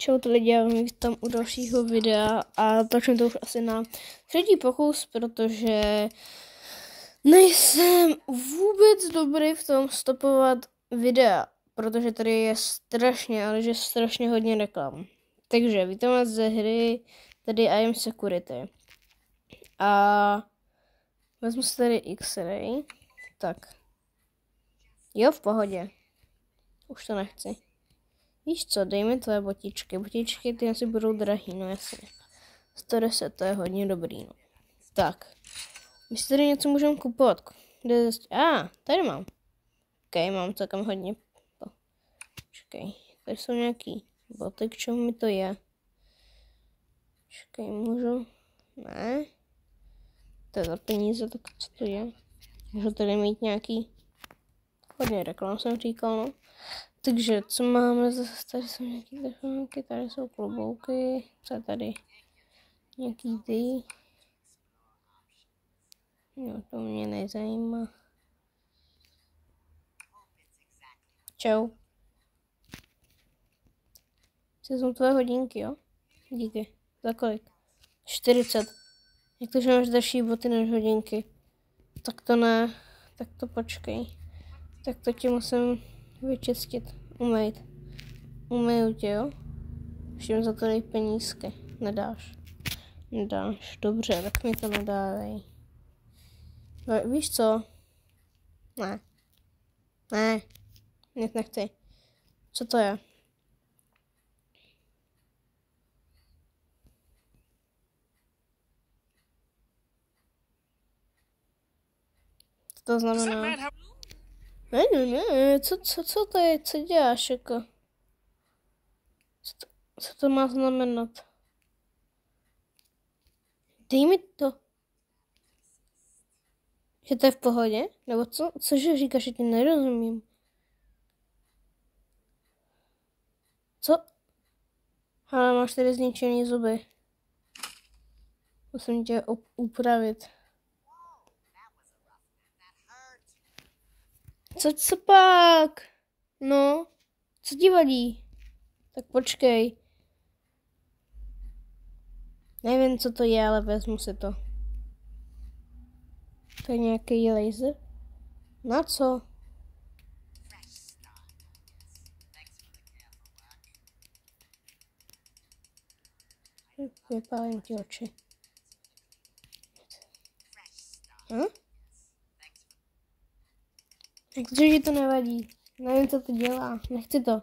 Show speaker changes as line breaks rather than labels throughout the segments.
čemu to dělám tam u dalšího videa a točím to už asi na třetí pokus, protože nejsem vůbec dobrý v tom stopovat videa, protože tady je strašně, ale že strašně hodně reklam. Takže vítám vás ze hry, tady I am Security. A vezmu si tady X-ray. Tak. Jo, v pohodě. Už to nechci. Víš co, dej mi tvoje botičky. Botičky ty asi budou drahý, no jasně. 110, to je hodně dobrý, no. Tak. My si tady něco můžeme kupovat. Tady mám. Ok, mám celkem hodně. Počkej, tady jsou nějaký boty, k čemu mi to je? Počkej, můžu? Ne. To je za peníze, tak co to je? Můžu tady mít nějaký hodně reklam, jsem říkal, no. Takže, co máme zase? Tady jsou nějaký telefonky, tady jsou klobouky, co je tady? Nějaký ty. No, to mě nezajímá. Čau. Co jsou tvoje hodinky, jo? Díky. Za kolik? 40. Jak to, že máš další boty než hodinky? Tak to ne. Tak to počkej. Tak to ti musím vyčistit. Umejt. Umeju tě, jo? Všem za to dej penízky. Nedáš. Nedáš. Dobře, tak mi to nedávej. Víš co? Ne. Ne. Nic nechci. Co to je? Co to znamená? Ne. Co to je? Co děláš, jako? Co to má znamenat? Dej mi to. Že to je v pohodě? Nebo co? Cože říkáš, že ti nerozumím? Co? Ale máš tady zničený zuby. Musím tě upravit. Co pak? No, co ti vadí? Tak počkej. Nevím, co to je, ale vezmu si to. To je nějaký laser? Na co? Vypálím ti oči. Takže ti to nevadí. Nevím, co to dělá. Nechci to.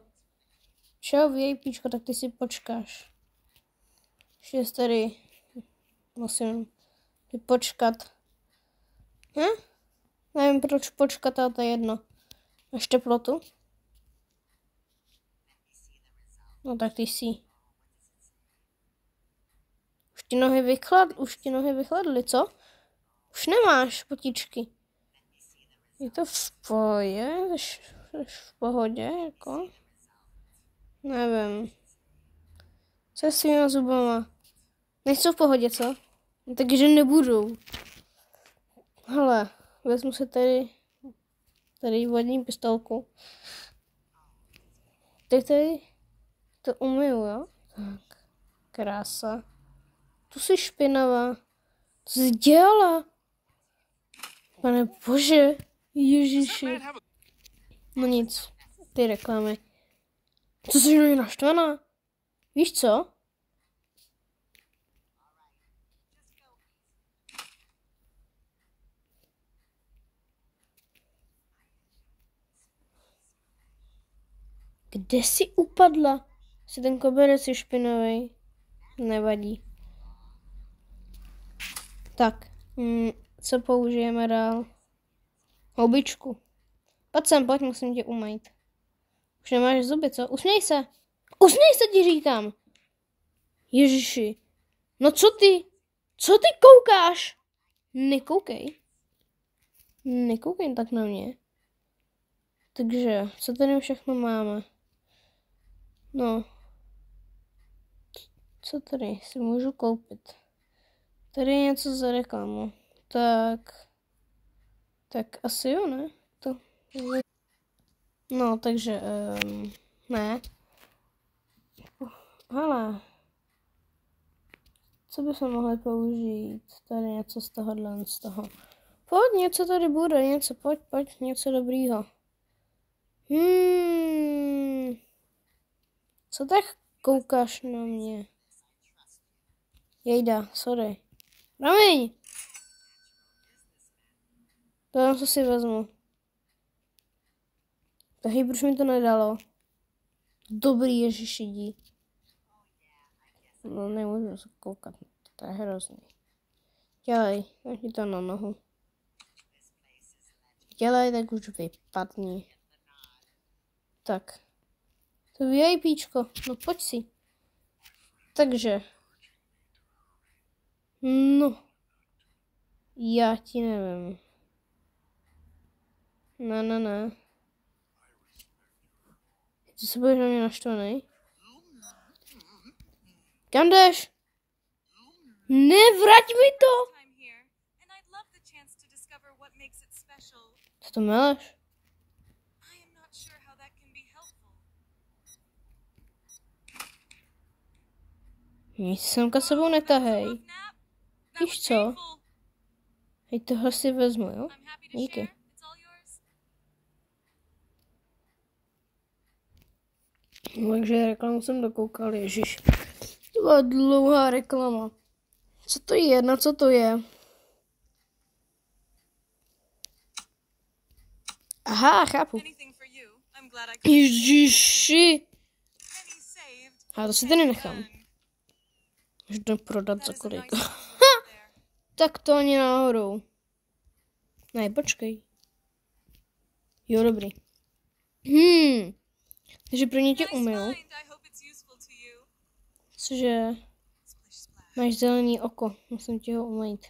Čau, VIPčko, tak ty si počkáš. Ještě tady musím počkat. Nevím, proč počkat, ale to je jedno. Máš teplotu? No tak ty si. Už ti nohy vychladly, co? Už nemáš potičky. Je to v pohodě? V pohodě, jako? Nevím. Co je s těma zubama? Nejsou v pohodě, co? No, takže nebudou. Hele, vezmu se tady vodní pistolku. Teď tady to umyju, jo? Tak, krása. Tu jsi špinavá. Co jsi dělala? Pane bože, ježiši. No nic, ty reklamy. Co jsi na mě naštvaná? Víš co? Kde jsi upadla? Si ten koberec je špinavý. Nevadí. Tak, co použijeme dál? Houbičku. Pojď, musím tě umýt. Už nemáš zuby, co? Usměj se! Usměj se, ti říkám! Ježiši. No co ty? Co ty koukáš? Nekoukej. Nekoukej tak na mě. Takže, co tady všechno máme? No. Co tady si můžu koupit? Tady je něco za reklamu. Tak asi jo, ne? No, takže, ne. Hele. Co by se mohli použít? Tady něco z tohohle, z toho. Pojď, něco tady bude, něco, pojď, něco dobrýho. Co tak koukáš na mě? Jejda, sorry. Promiň! To jenom co si vezmu. Takže proč mi to nedalo? Dobrý ježišidí. No nemůžu se koukat, to je hrozný. Dělej, ti to na nohu. Dělej, tak už vypadni. Tak. To VIPčko, no pojď si. Takže. No. Já ti nevím. Ne. Ty se budeš na mě naštvaný? Kam jdeš? Nevrať mi to! Co to meleš? Nic semka sebou netahej. Víš co? Hej, tohle si vezmu, jo? Díky. Takže reklamu jsem dokoukal, ježiš. To byla dlouhá reklama. Co to je? Na co to je? Aha, chápu. Ježiši. A to si tady nechám. Už jdem prodat za kolik. Tak to ani náhodou. Ne, počkej. Jo, dobrý. Takže pro ně tě umyl. Cože? Máš zelený oko. Musím ti ho umýt.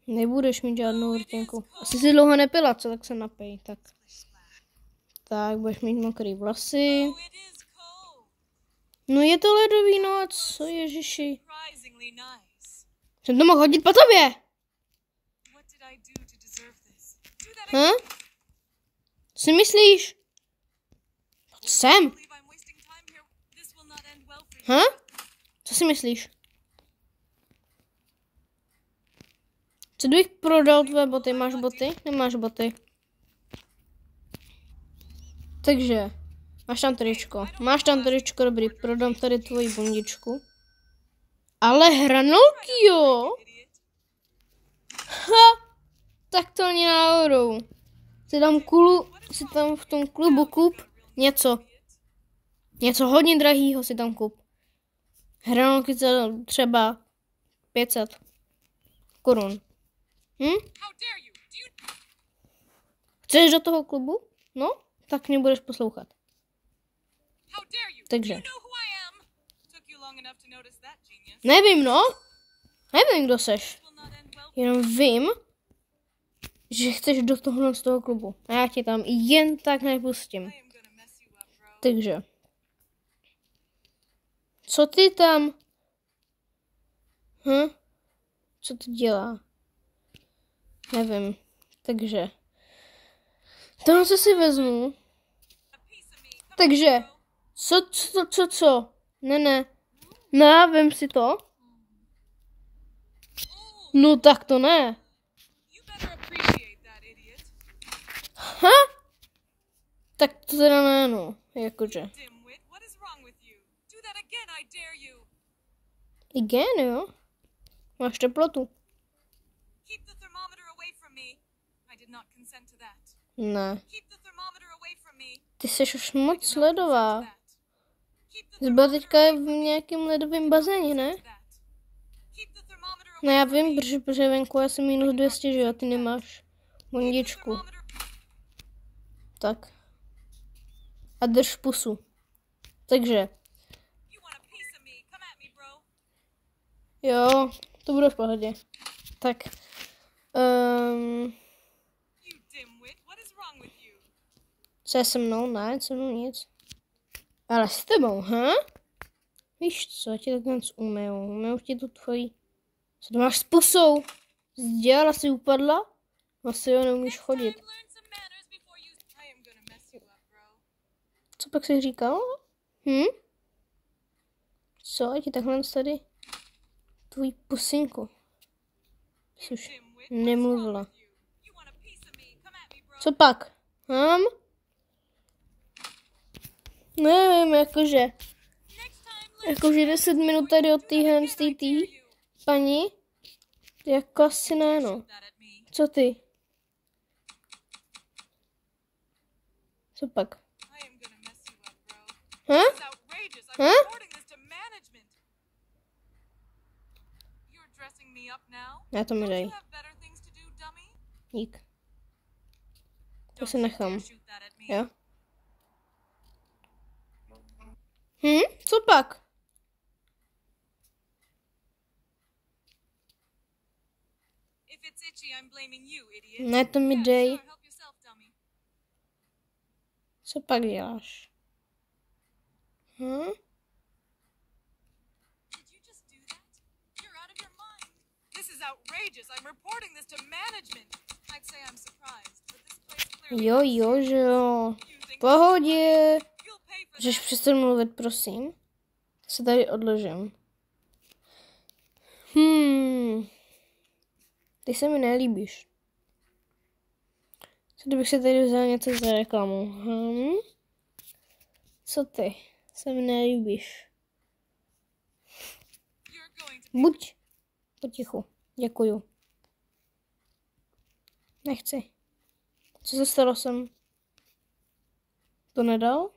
Nebudeš mít žádnou rtěnku. Asi si dlouho nepila, co? Tak se napij. Tak, budeš mít mokrý vlasy. No je to ledový, no a co, ježiši? Jsem to mohl hodit po tobě. Co si myslíš? Sem. Co si myslíš? Co kdybych prodal tvé boty? Máš boty? Nemáš boty. Takže, máš tam tričko, dobrý, prodám tady tvoji bundičku. Ale hranolky, jo? Tak to ani náhodou. Si tam v tom klubu kup něco hodně drahýho si tam kup. Hranolky za třeba 500 korun. Chceš do toho klubu? No, tak mě budeš poslouchat. Takže. Nevím, no. Nevím, kdo seš. Jenom vím, že chceš do tohohle z toho klubu. A já tě tam jen tak nepustím. Takže. Co ty tam? Co to dělá? Nevím. Takže. Tohle co si vezmu. Takže. Co? Ne. Vem si to. No tak to ne. Tak to teda ne, no. Jakože. Again, jo? Máš teplotu. Ne. Ty jsi už moc ledová. Zbyla teďka v nějakém ledovém bazéně, ne? No já vím, protože venku je asi -200, že jo? Ty nemáš bundičku. Tak. A drž pusu. Takže. Jo, to bude v pohodě. Tak. Co je se mnou? Ne, se mnou nic. Ale s tebou, Víš co, ti takhle umyju ti tu tvojí. Co to máš s pusou? Zděla si upadla? Vlastně jo, neumíš chodit. Co pak jsi říkal? Co? Ti takhle tady? Tvůj pusinku. Jsi už nemluvila. Co pak? Nevím, jakože 10 minut tady od téhle paní, jako asi ne, no. Co ty? Co pak? Já to mi dej. Dík. To si nechám. Jo? Co pak? Ne, to mi dej. Co pak děláš? Jo, že jo. V pohodě. Můžeš přestat mluvit, prosím? Se tady odložím. Ty se mi nelíbíš. Co kdybych se tady vzal něco za reklamu? Co ty? Se mi nelíbíš. Buď potichu. Děkuju. Nechci. Co se stalo jsem? To nedal?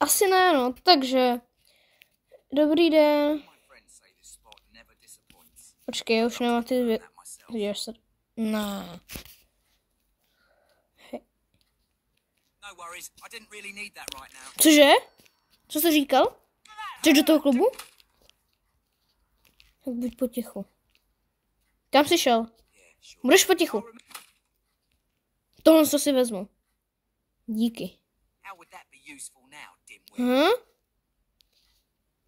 Asi ne, no. Takže. Dobrý den. Počkej, já už nemám ty vidíš se. Ne. Cože? Co jsi říkal? Jdeš do toho klubu? Tak buď potichu. Kam jsi šel? Budeš potichu. Tohle si vezmu. Díky.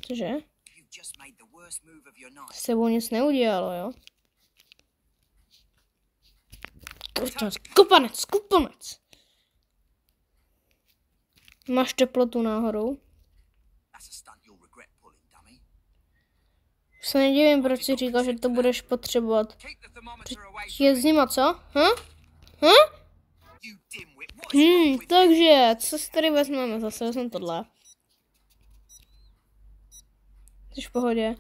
Cože? S sebou nic neudělalo, jo? Skupanec. Máš teplotu náhodou? Se nedivím, proč jsi říkal, že to budeš potřebovat. Je zima, co? Takže, co si tady vezmeme? Zase vezmeme tohle. Jsi v pohodě?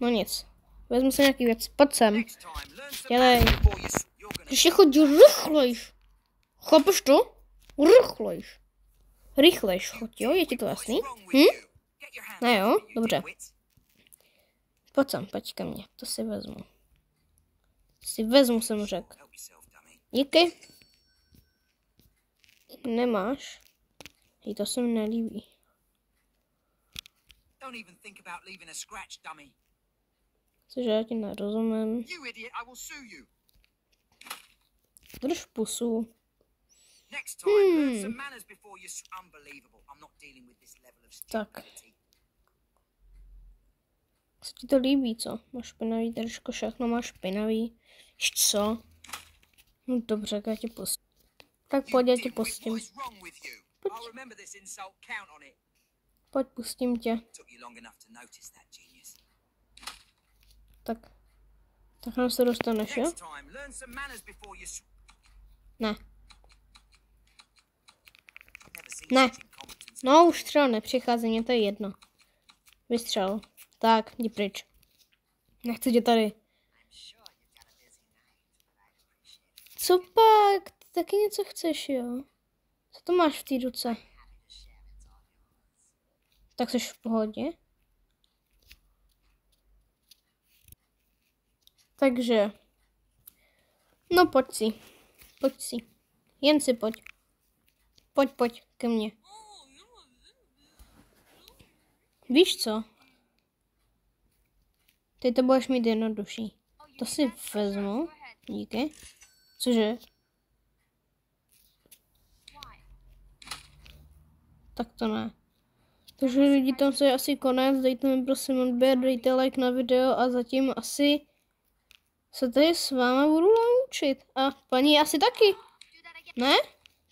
No nic. Vezmu si nějaký věc. Pojď sem. Dělej. Ještě chodí rychlejš. Chápeš to? Rychlejš choď, jo? Je ti to jasný? Ne jo? Dobře. Pojď sem, pojď ke mně. To si vezmu. Jsem řekl. Díky. Nemáš? Hej, to se mi nelíbí. Cože, já ti nerozumím. Drž pusu. Tak. Co ti to líbí, co? Máš špinavý držko, všechno máš špinavý. Co? No dobře, já tě pustím. Tak pojď, já tě pustím. Pojď, pustím tě. Tak. Takhle se dostaneš, jo? Ne. Ne. No už třeba nepřichází, mě to je jedno. Vystřel. Tak, jdi pryč. Nechci tě tady. Co pak? Ty taky něco chceš, jo? Co to máš v té ruce? Tak jsi v pohodě? Takže. No pojď si. Jen si pojď. Pojď ke mně. Víš co? Ty to budeš mít jednodušší. To si vezmu. Díky. Cože? Tak to ne. Takže lidi, tam se je asi konec. Dejte mi prosím odběr, dejte like na video a zatím asi se tady s váma budu loučit. A paní asi taky. Ne?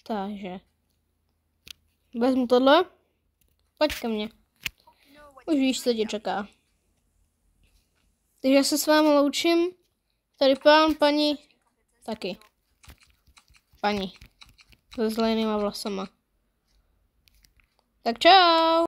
Takže. Vezmu tohle. Pojď ke mně. Už víš, co tě čeká. Takže já se s vámi loučím. Tady pán, paní, taky. Paní. Se zlenýma vlasama. Tak čau.